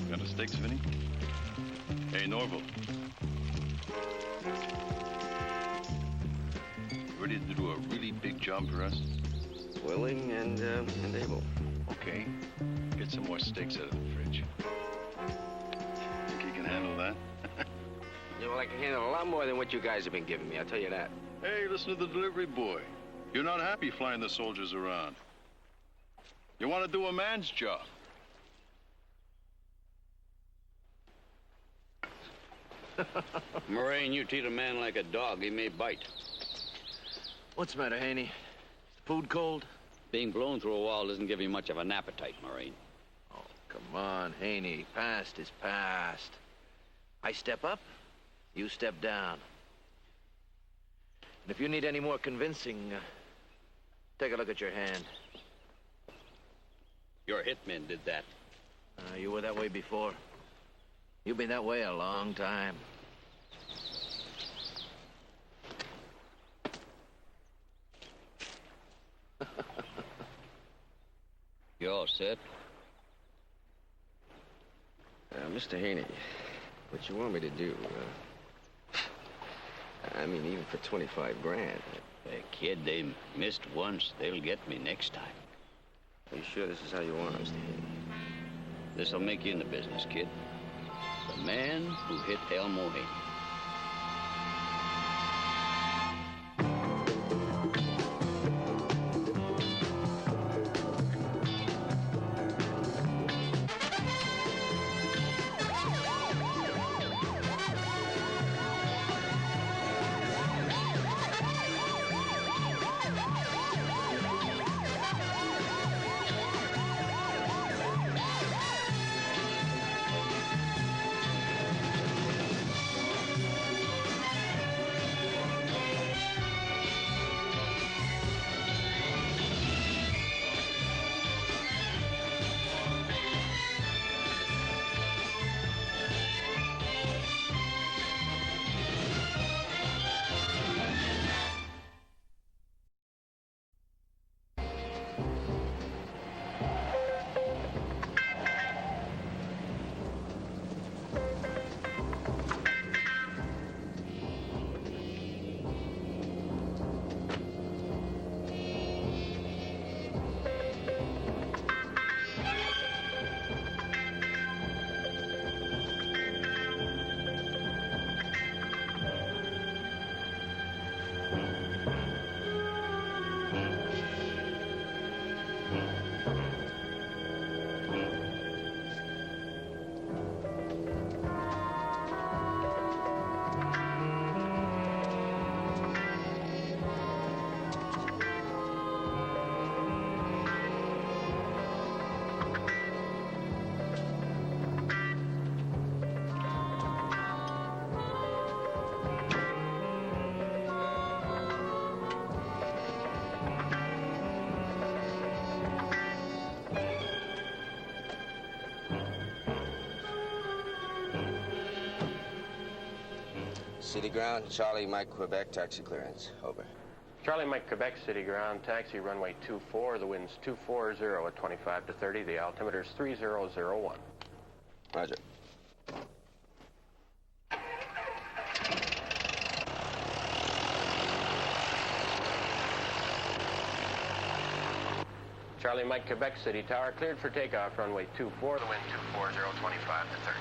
Got a stakes, Vinny? Hey, Norville. Ready to do a really big job for us? Willing and able. Okay. Get some more steaks out of the fridge. Think you can handle that? Yeah, well, I can handle a lot more than what you guys have been giving me, I'll tell you that. Hey, listen to the delivery boy. You're not happy flying the soldiers around. You want to do a man's job. Moraine, you treat a man like a dog, he may bite. What's the matter, Haney? Food cold? Being blown through a wall doesn't give you much of an appetite, Moraine. Oh, come on, Haney. Past is past. I step up, you step down. And if you need any more convincing, take a look at your hand. Your hitmen did that. You were that way before. You've been that way a long time. You all set? Mr. Haney, what you want me to do? I mean, even for 25 grand. Hey, kid, they missed once. They'll get me next time. Are you sure this is how you want, Mr. Haney? This'll make you in the business, kid. The man who hit Elmo Haney. City ground, Charlie, Mike, Quebec, taxi clearance. Over. Charlie Mike, Quebec City ground, taxi runway 24. The wind's 240 at 25 to 30. The altimeter's 3001. Roger. Charlie Mike, Quebec City Tower, cleared for takeoff, runway 24. The wind 240, 25 to 30.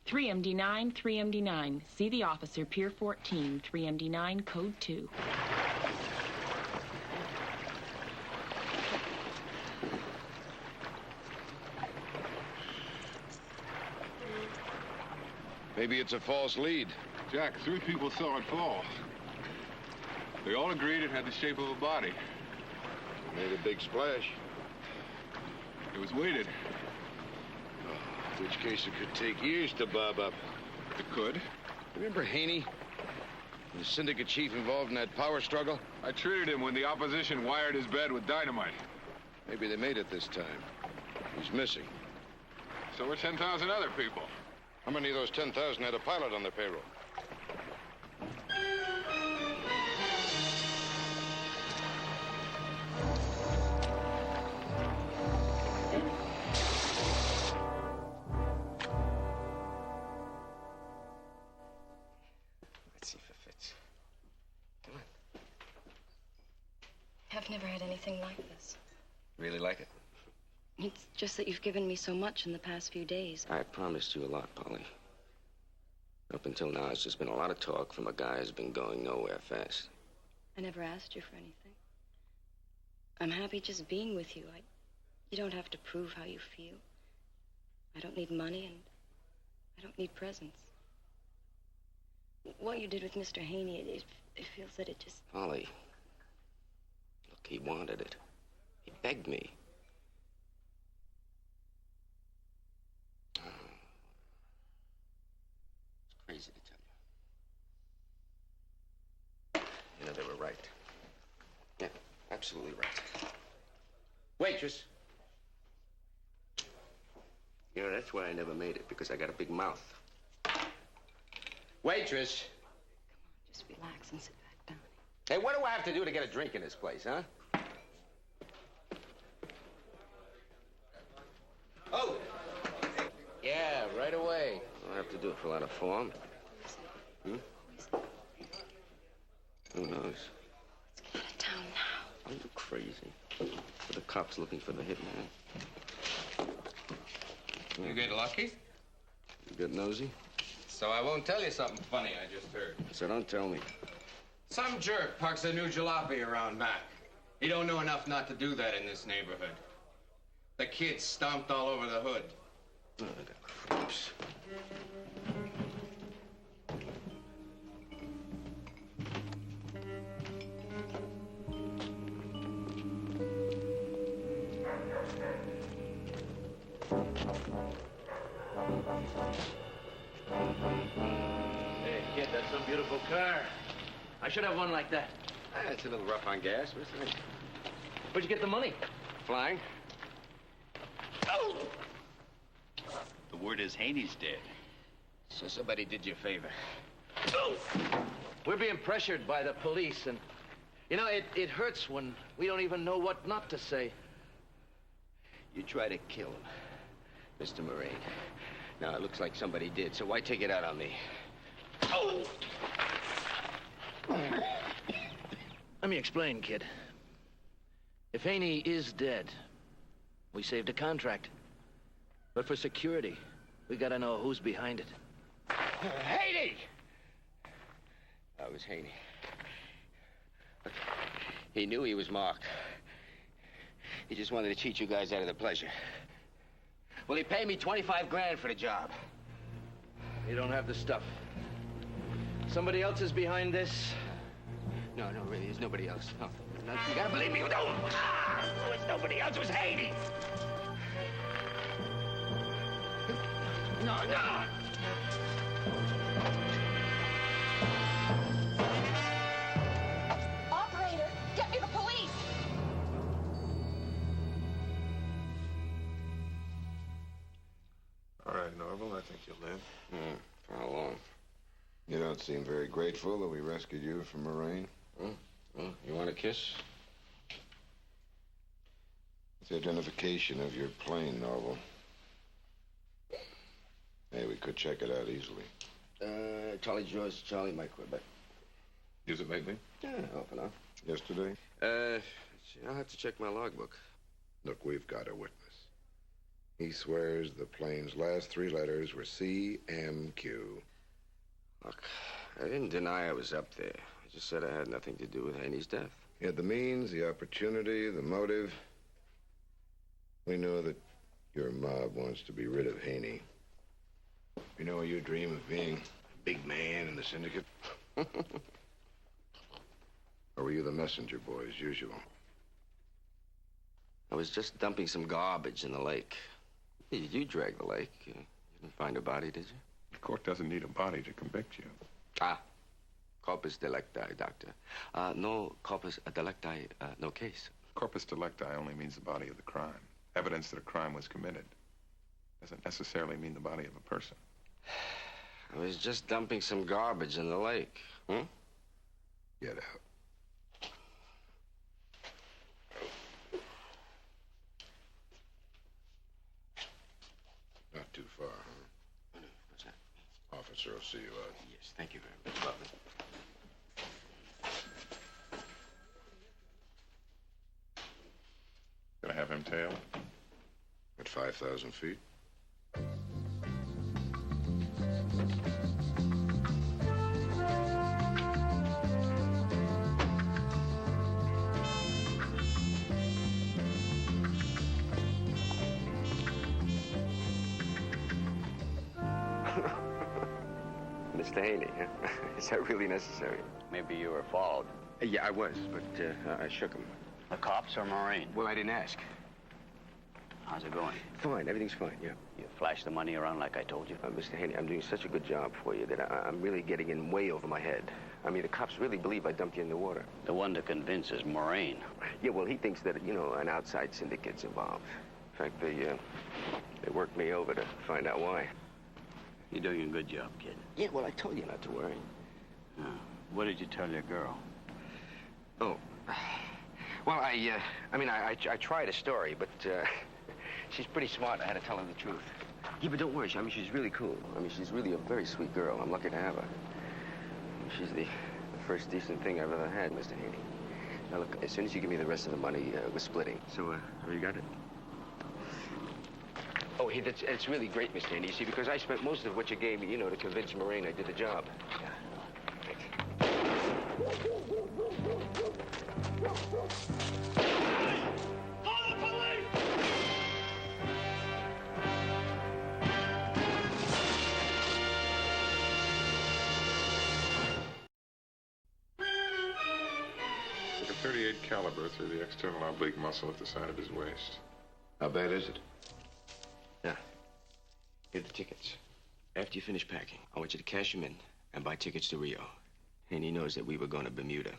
3MD9, 3MD9. See the officer, Pier 14, 3MD9, Code 2. Maybe it's a false lead. Jack, 3 people saw it fall. They all agreed it had the shape of a body. Made a big splash. It was weighted. In which case it could take years to bob up. It could. Remember Haney? The syndicate chief involved in that power struggle? I treated him when the opposition wired his bed with dynamite. Maybe they made it this time. He's missing. So were 10,000 other people. How many of those 10,000 had a pilot on their payroll? Let's see if it fits. Come on. I've never had anything like this. Really like it? It's just that you've given me so much in the past few days. I promised you a lot, Polly. Up until now, it's just been a lot of talk from a guy who's been going nowhere fast. I never asked you for anything. I'm happy just being with you. You don't have to prove how you feel. I don't need money, and I don't need presents. What you did with Mr. Haney, it feels that it just... Polly, look, he wanted it. He begged me. It's crazy to tell you. You know, they were right. Yeah, absolutely right. Waitress! You know, that's why I never made it, because I got a big mouth. Waitress! Come on, just relax and sit back down. Hey, what do I have to do to get a drink in this place, huh? Oh! Yeah, right away. I don't have to do it fill out a form. Hmm? Who knows? Let's get out of town now. Are you crazy? Are the cops looking for the hitman? You get lucky? You get nosy? So I won't tell you something funny I just heard. So don't tell me. Some jerk parks a new jalopy around back. He don't know enough not to do that in this neighborhood. The kid stomped all over the hood. Oh, the creeps. Hey, kid, that's some beautiful car. I should have one like that. It's a little rough on gas. What's the name? Where'd you get the money? Flying? Oh! The word is Haney's dead. So somebody did you a favor. Oh! We're being pressured by the police, and, you know, it hurts when we don't even know what not to say. You try to kill him, Mr. Moraine. Now, it looks like somebody did, so why take it out on me? Oh! Let me explain, kid. If Haney is dead, we saved a contract. But for security, we gotta know who's behind it. Haney! That was Haney. Look, he knew he was marked. He just wanted to cheat you guys out of the pleasure. Well, he paid me 25 grand for the job. You don't have the stuff. Somebody else is behind this. No, really, there's nobody else. No, you gotta believe me. No, it was nobody else. It was Haney. No. Operator, get me the police! All right, Norville, I think you'll live. For how long? You don't seem very grateful that we rescued you from Moraine. Well, you want a kiss? It's the identification of your plane, Norville. Hey, we could check it out easily. Charlie George, Charlie Mike Quebec. Use it lately? Yeah, off and on. Yesterday? I'll have to check my logbook. Look, we've got a witness. He swears the plane's last three letters were CMQ. Look, I didn't deny I was up there. I just said I had nothing to do with Haney's death. He had the means, the opportunity, the motive. We know that your mob wants to be rid of Haney. You know you dream of being a big man in the syndicate? Or were you the messenger boy as usual? I was just dumping some garbage in the lake. You dragged the lake. You didn't find a body, did you? The court doesn't need a body to convict you. Ah, corpus delicti, Doctor. No corpus delicti, no case. Corpus delicti only means the body of the crime. Evidence that a crime was committed doesn't necessarily mean the body of a person. I was just dumping some garbage in the lake. Get out. Not too far, huh? What's that? Officer will see you out. Yes, thank you very much, Butler. Gonna have him tailed? At 5,000 feet? Mr. Haney, huh? Is that really necessary? Maybe you were followed. Yeah, I was, but I shook him. The cops or Marine? Well, I didn't ask. How's it going? Fine, everything's fine, yeah. You flashed the money around like I told you? Mr. Haney, I'm doing such a good job for you that I'm really getting in way over my head. I mean, the cops really believe I dumped you in the water. The one to convince is Marine. Yeah, well, he thinks that, you know, an outside syndicate's involved. In fact, they worked me over to find out why. You're doing a good job, kid. Yeah, well, I told you not to worry. What did you tell your girl? Oh, well, I tried a story, but she's pretty smart. I had to tell her the truth. Yeah, but don't worry. I mean, she's really cool. I mean, she's really a very sweet girl. I'm lucky to have her. She's the first decent thing I've ever had, Mr. Haney. Now, look, as soon as you give me the rest of the money, we're splitting. So, have you got it? Oh, hey, it's really great, Mr. Haney. You see, because I spent most of what you gave me, you know, to convince Moraine I did the job. Yeah. Call the police! Took a .38 caliber through the external oblique muscle at the side of his waist. How bad is it? Yeah. Here are the tickets. After you finish packing, I want you to cash them in and buy tickets to Rio. And he knows that we were going to Bermuda.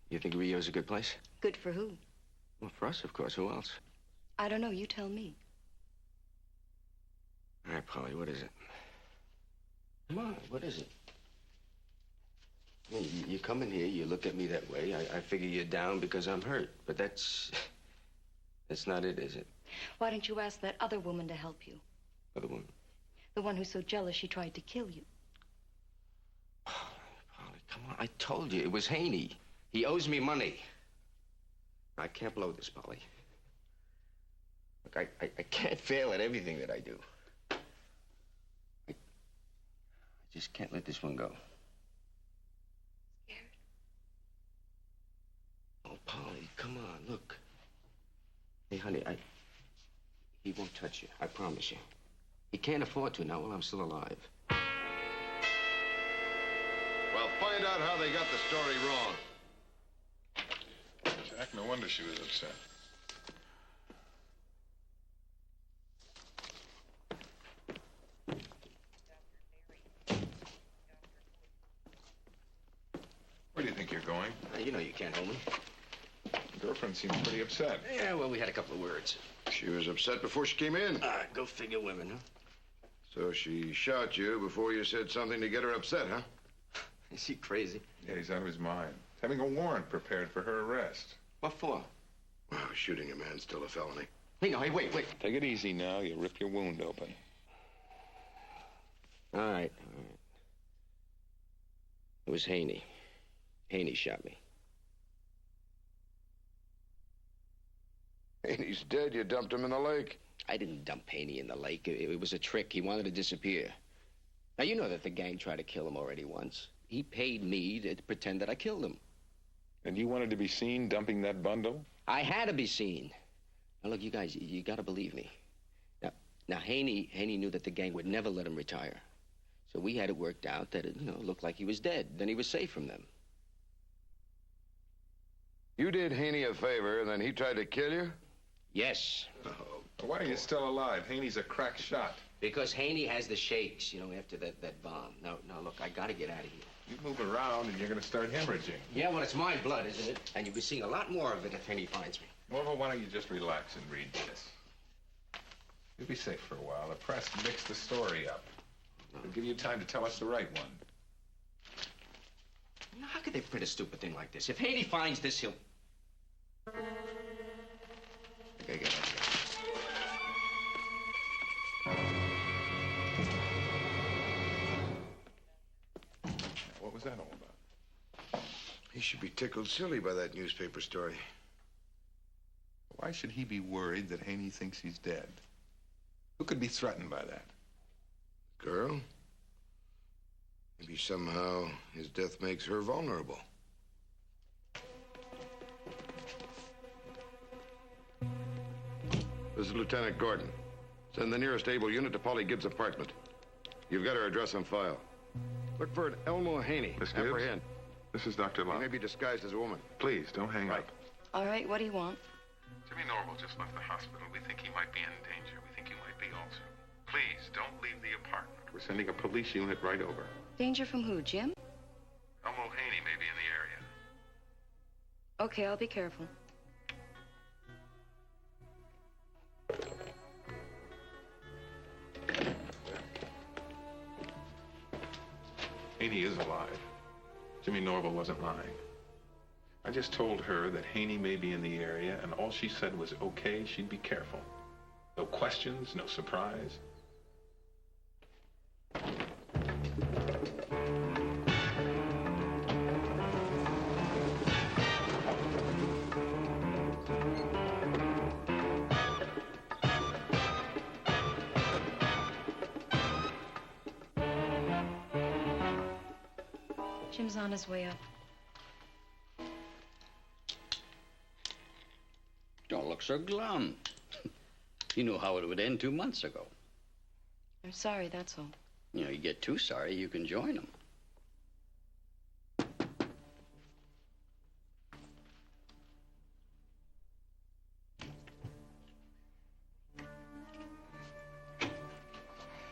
You think Rio's a good place? Good for who? Well, for us, of course. Who else? I don't know. You tell me. All right, Polly, what is it? Come on, what is it? I mean, you come in here, you look at me that way. I figure you're down because I'm hurt. But that's not it, is it? Why don't you ask that other woman to help you? Other woman? The one who's so jealous she tried to kill you. Polly, come on. I told you, it was Haney. He owes me money. I can't blow this, Polly. Look, I can't fail at everything that I do. I just can't let this one go. Scared? Oh, Polly, come on, look. Hey, honey, he won't touch you, I promise you. He can't afford to now while I'm still alive. Well, find out how they got the story wrong. Jack, no wonder she was upset. Where do you think you're going? You know you can't hold me. Your girlfriend seemed pretty upset. Yeah, well, we had a couple of words. She was upset before she came in. Go figure, women, huh? So she shot you before you said something to get her upset, huh? Is he crazy? Yeah, he's out of his mind. Having a warrant prepared for her arrest. What for? Well, shooting a man's still a felony. Hey, no, hey, wait. Take it easy now. You rip your wound open. All right. It was Haney. Haney shot me. Haney's dead. You dumped him in the lake. I didn't dump Haney in the lake. It was a trick. He wanted to disappear. Now, you know that the gang tried to kill him already once. He paid me to pretend that I killed him. And you wanted to be seen dumping that bundle? I had to be seen. Now, look, you guys, you got to believe me. Now, Haney knew that the gang would never let him retire. So we had it worked out that it, looked like he was dead. Then he was safe from them. You did Haney a favor, and then he tried to kill you? Yes. Why are you still alive? Haney's a crack shot. Because Haney has the shakes, after that bomb. Now, look, I got to get out of here. You move around and you're going to start hemorrhaging. Yeah, well, it's my blood, isn't it? And you'll be seeing a lot more of it if Haney finds me. Norville, why don't you just relax and read this? You'll be safe for a while. The press mixed the story up. It'll give you time to tell us the right one. Now, how could they print a stupid thing like this? If Haney finds this, he'll... Okay, get out of here. What was that all about? He should be tickled silly by that newspaper story. Why should he be worried that Haney thinks he's dead? Who could be threatened by that? Girl? Maybe somehow his death makes her vulnerable. This is Lieutenant Gordon. Send the nearest able unit to Polly Gibbs' apartment. You've got her address on file. Look for an Elmo Haney. Miss Gibbs? Apprehend. This is Dr. Locke. He may be disguised as a woman. Please, don't hang up. All right, what do you want? Jimmy Norville just left the hospital. We think he might be in danger. We think you might be also. Please, don't leave the apartment. We're sending a police unit right over. Danger from who, Jim? Elmo Haney may be in the area. Okay, I'll be careful. Haney is alive. Jimmy Norville wasn't lying. I just told her that Haney may be in the area, and all she said was, okay, she'd be careful. No questions, no surprise. Jim's on his way up. Don't look so glum. You knew how it would end 2 months ago. I'm sorry, that's all. You get too sorry, you can join them.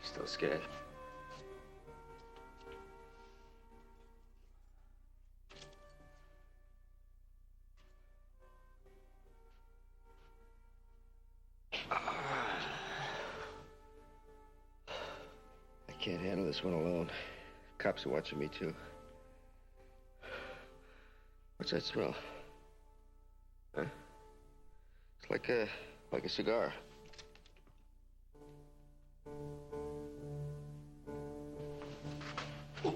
Still scared? I can't handle this one alone. Cops are watching me, too. What's that smell? Huh? It's like a cigar. Oh,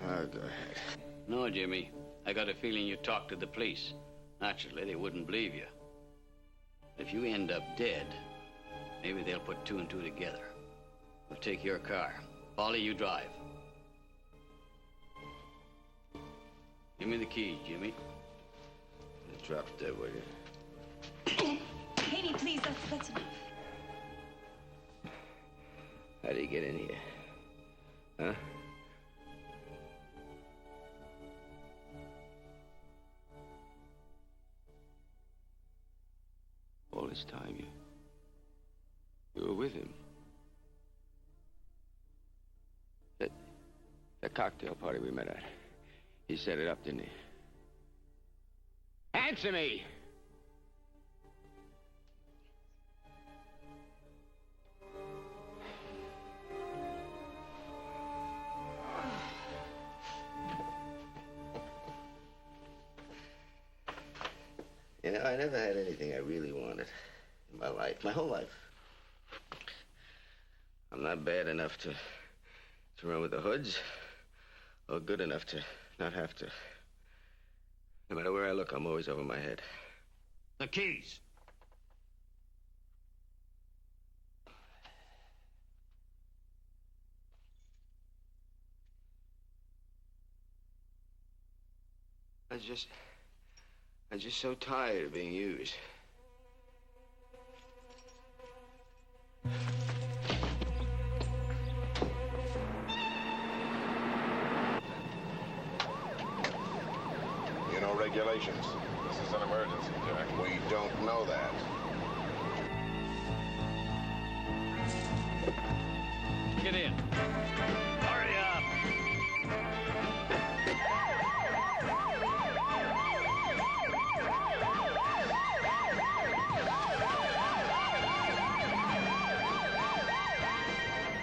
go ahead. No, Jimmy. I got a feeling you talked to the police. Naturally, they wouldn't believe you. If you end up dead, maybe they'll put two and two together. We'll take your car. Polly, you drive. Give me the keys, Jimmy. Drop dead, will you? Haney, please, that's enough. How do you get in here? Huh? All this time, you were with him. That cocktail party we met at. He set it up, didn't he? Answer me! I never had anything I really wanted in my life, my whole life. I'm not bad enough to run with the hoods, or good enough to not have to. No matter where I look, I'm always over my head. The keys. I'm just so tired of being used. You know regulations. This is an emergency, Jack. We don't know that. Get in. Hurry up.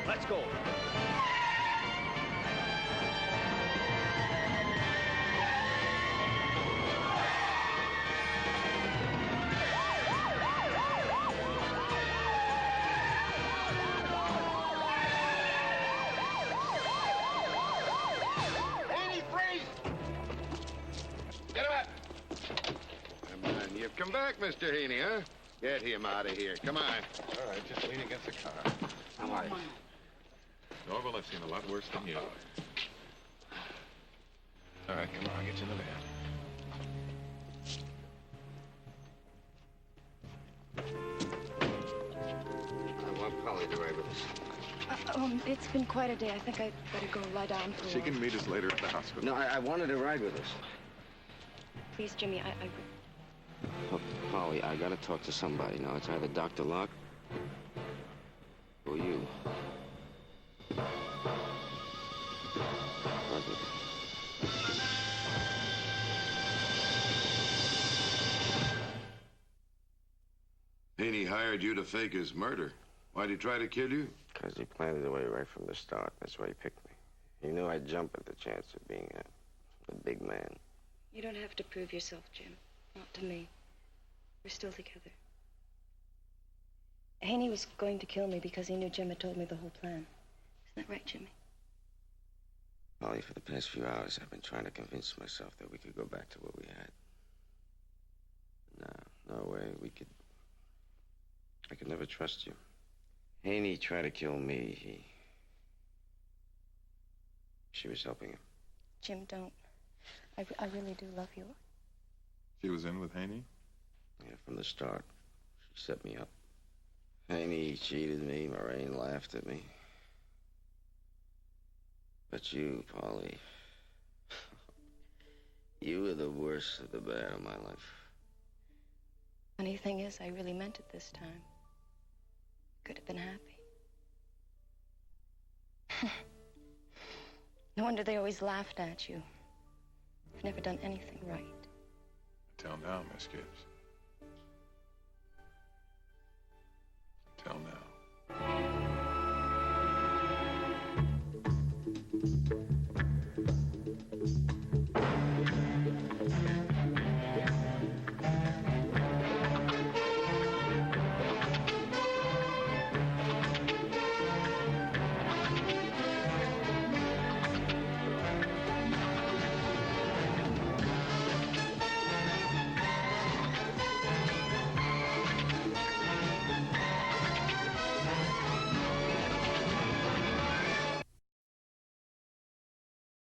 Let's go. Haney, freeze! Get him up! Come on, you've come back, Mr. Haney, huh? Get him out of here. Come on. All right, just lean against the car. Come on. Norville, I've seen a lot worse than you. All right, come on, I'll get you in the van. I want Polly to ride with us. It's been quite a day. I think I'd better go lie down for a She while. can meet us later at the hospital. No, I wanted to ride with us. Please, Jimmy, Look, Polly, I gotta talk to somebody now. It's either Dr. Locke or you. Ride with us. Haney hired you to fake his murder. Why'd he try to kill you? Because he planned it away right from the start. That's why he picked me. He knew I'd jump at the chance of being a big man. You don't have to prove yourself, Jim. Not to me. We're still together. Haney was going to kill me because he knew Jim had told me the whole plan. Isn't that right, Jimmy? Polly, for the past few hours, I've been trying to convince myself that we could go back to what we had. No way. I could never trust you. Haney tried to kill me. She was helping him. Jim, don't. I really do love you. She was in with Haney? Yeah, from the start. She set me up. Haney cheated me. Moraine laughed at me. But you, Polly, you were the worst of the bad of my life. Funny thing is, I really meant it this time. Could have been happy. No wonder they always laughed at you. You've never done anything right. Until now, Miss Gibbs. Until now.